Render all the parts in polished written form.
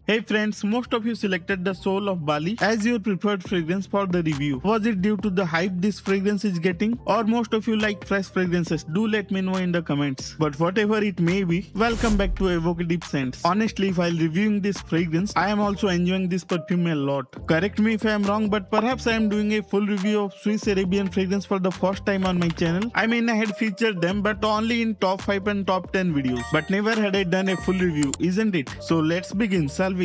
Hey friends, most of you selected the Soul of Bali as your preferred fragrance for the review. Was it due to the hype this fragrance is getting, or most of you like fresh fragrances? Do let me know in the comments. But whatever it may be, welcome back to Evocative Scents. Honestly, while reviewing this fragrance, I am also enjoying this perfume a lot. Correct me if I am wrong, but perhaps I am doing a full review of Swiss Arabian fragrance for the first time on my channel. I mean, I had featured them, but only in top 5 and top 10 videos. But never had I done a full review, isn't it? So let's begin, shall we?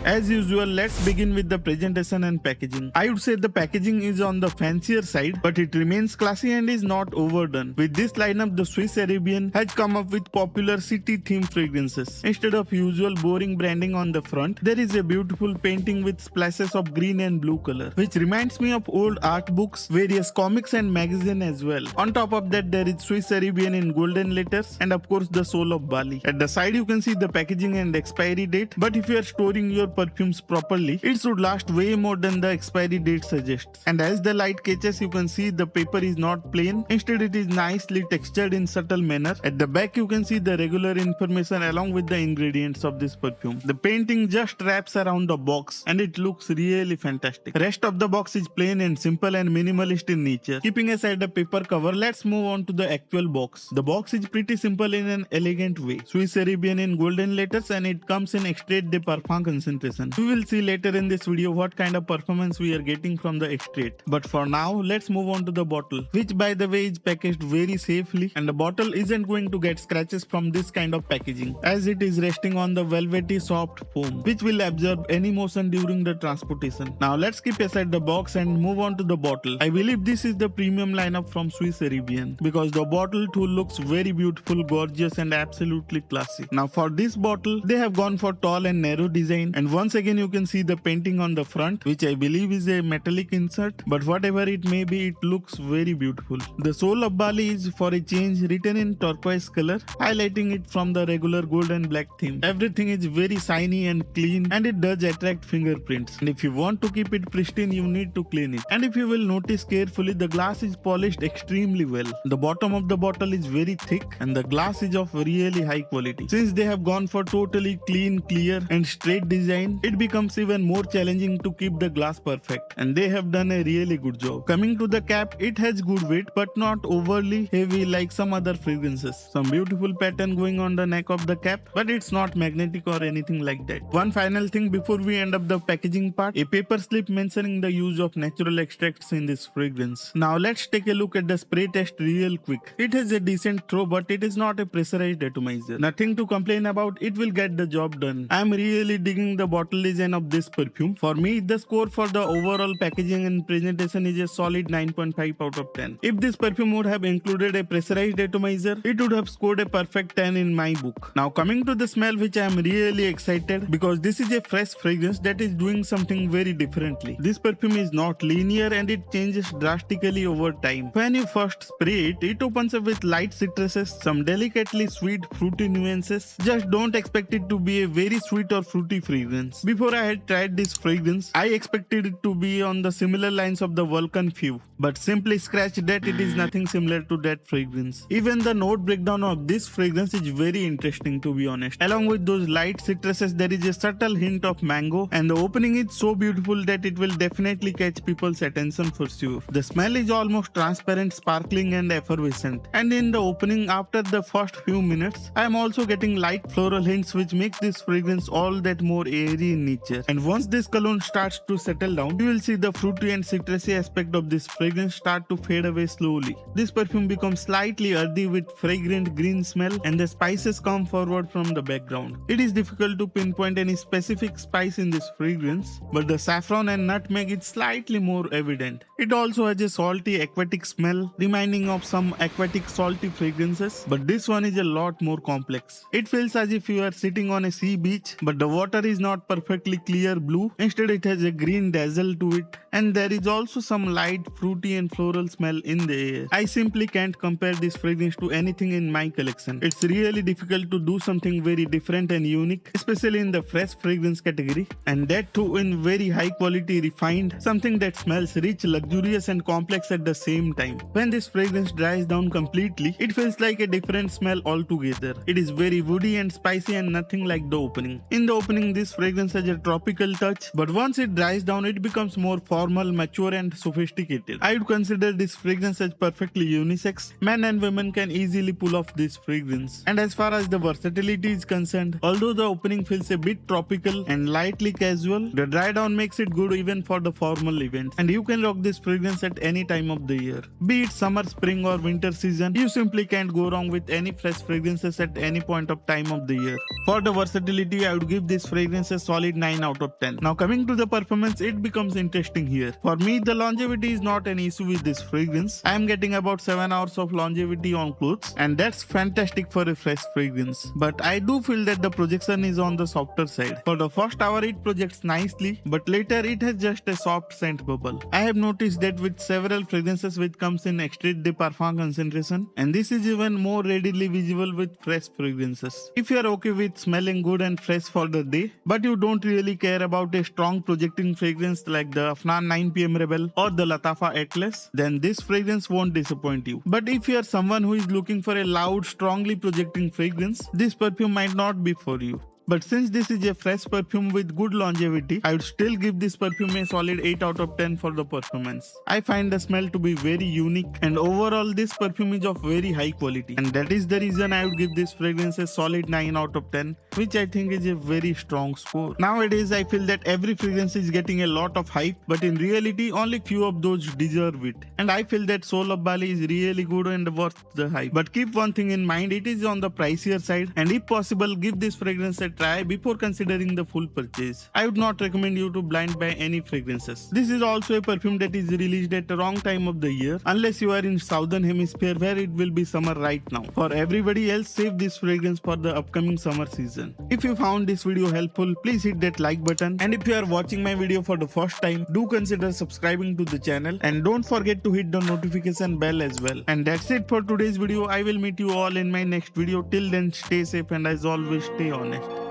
As usual, let's begin with the presentation and packaging. I would say the packaging is on the fancier side, but it remains classy and is not overdone. With this lineup, the Swiss Arabian has come up with popular city theme fragrances. Instead of usual boring branding on the front, there is a beautiful painting with splashes of green and blue color, which reminds me of old art books, various comics and magazines as well. On top of that, there is Swiss Arabian in golden letters and of course the Soul of Bali. At the side you can see the packaging and expiry date, but if you are storing your perfumes properly, it should last way more than the expiry date suggests. And as the light catches, you can see the paper is not plain, instead it is nicely textured in subtle manner. At the back you can see the regular information along with the ingredients of this perfume. The painting just wraps around the box and it looks really fantastic. Rest of the box is plain and simple and minimalist in nature. Keeping aside the paper cover, let's move on to the actual box. The box is pretty simple in an elegant way. Swiss Arabian in golden letters, and it comes in extrait de parfum concentration. We will see later in this video what kind of performance we are getting from the extrait. But for now, let's move on to the bottle, which by the way is packaged very safely, and the bottle isn't going to get scratches from this kind of packaging, as it is resting on the velvety soft foam, which will absorb any motion during the transportation. Now let's keep aside the box and move on to the bottle. I believe this is the premium lineup from Swiss Arabian, because the bottle too looks very beautiful, gorgeous and absolutely classy. Now for this bottle, they have gone for tall and narrow design, and once again you can see the painting on the front, which I believe is a metallic insert, but whatever it may be, it looks very beautiful. The Soul of Bali is for a change written in turquoise color, highlighting it from the regular gold and black theme. Everything is very shiny and clean, and it does attract fingerprints, and if you want to keep it pristine, you need to clean it. And if you will notice carefully, the glass is polished extremely well. The bottom of the bottle is very thick and the glass is of really high quality. Since they have gone for totally clean, clear and straight design, it becomes even more challenging to keep the glass perfect, and they have done a really good job. Coming to the cap, it has good weight but not overly heavy like some other fragrances. Some beautiful pattern going on the neck of the cap, but it's not magnetic or anything like that. One final thing before we end up the packaging part, a paper slip mentioning the use of natural extracts in this fragrance. Now let's take a look at the spray test real quick. It has a decent throw, but it is not a pressurized atomizer. Nothing to complain about, it will get the job done. I am really digging the bottle design of this perfume. For me, the score for the overall packaging and presentation is a solid 9.5 out of 10. If this perfume would have included a pressurized atomizer, it would have scored a perfect 10 in my book. Now coming to the smell, which I am really excited, because this is a fresh fragrance that is doing something very differently. This perfume is not linear and it changes drastically over time. When you first spray it, it opens up with light citruses, some delicately sweet fruity nuances. Just don't expect it to be a very sweet or fruity fragrance. Before I had tried this fragrance, I expected it to be on the similar lines of the Vulcan Few, but simply scratch that, it is nothing similar to that fragrance. Even the note breakdown of this fragrance is very interesting, to be honest. Along with those light citruses, there is a subtle hint of mango, and the opening is so beautiful that it will definitely catch people's attention for sure. The smell is almost transparent, sparkling and effervescent, and in the opening, after the first few minutes, I am also getting light floral hints, which makes this fragrance all that more airy in nature. And once this cologne starts to settle down, you will see the fruity and citrusy aspect of this fragrance start to fade away slowly. This perfume becomes slightly earthy with fragrant green smell, and the spices come forward from the background. It is difficult to pinpoint any specific spice in this fragrance, but the saffron and nutmeg is slightly more evident. It also has a salty aquatic smell, reminding of some aquatic salty fragrances, but this one is a lot more complex. It feels as if you are sitting on a sea beach, but the water is not not perfectly clear blue. Instead, it has a green dazzle to it, and there is also some light fruity and floral smell in the air. I simply can't compare this fragrance to anything in my collection. It's really difficult to do something very different and unique, especially in the fresh fragrance category, and that too in very high quality refined, something that smells rich, luxurious and complex at the same time. When this fragrance dries down completely, it feels like a different smell altogether. It is very woody and spicy and nothing like the opening. In the opening, this fragrance has a tropical touch, but once it dries down, it becomes more formal, mature and sophisticated. I would consider this fragrance as perfectly unisex. Men and women can easily pull off this fragrance. And as far as the versatility is concerned, although the opening feels a bit tropical and lightly casual, the dry down makes it good even for the formal events. And you can rock this fragrance at any time of the year. Be it summer, spring or winter season, you simply can't go wrong with any fresh fragrances at any point of time of the year. For the versatility, I would give this fragrance a solid 9 out of 10. Now coming to the performance, it becomes interesting here. For me, the longevity is not an issue with this fragrance. I am getting about 7 hours of longevity on clothes, and that's fantastic for a fresh fragrance. But I do feel that the projection is on the softer side. For the first hour, it projects nicely, but later it has just a soft scent bubble. I have noticed that with several fragrances which comes in extrait de parfum concentration, and this is even more readily visible with fresh fragrances. If you are okay with smelling good and fresh for the day, but you don't really care about a strong projecting fragrance like the Afnan 9 PM Rebel or the Lattafa Atlas, then this fragrance won't disappoint you. But if you are someone who is looking for a loud, strongly projecting fragrance, this perfume might not be for you. But since this is a fresh perfume with good longevity, I would still give this perfume a solid 8 out of 10 for the performance. I find the smell to be very unique, and overall this perfume is of very high quality, and that is the reason I would give this fragrance a solid 9 out of 10, which I think is a very strong score. Nowadays I feel that every fragrance is getting a lot of hype, but in reality only few of those deserve it, and I feel that Soul of Bali is really good and worth the hype. But keep one thing in mind, it is on the pricier side, and if possible give this fragrance a try before considering the full purchase. I would not recommend you to blind buy any fragrances. This is also a perfume that is released at the wrong time of the year, unless you are in southern hemisphere where it will be summer right now. For everybody else, save this fragrance for the upcoming summer season. If you found this video helpful, please hit that like button, and if you are watching my video for the first time, do consider subscribing to the channel, and don't forget to hit the notification bell as well. And that's it for today's video. I will meet you all in my next video. Till then, stay safe and as always, stay honest.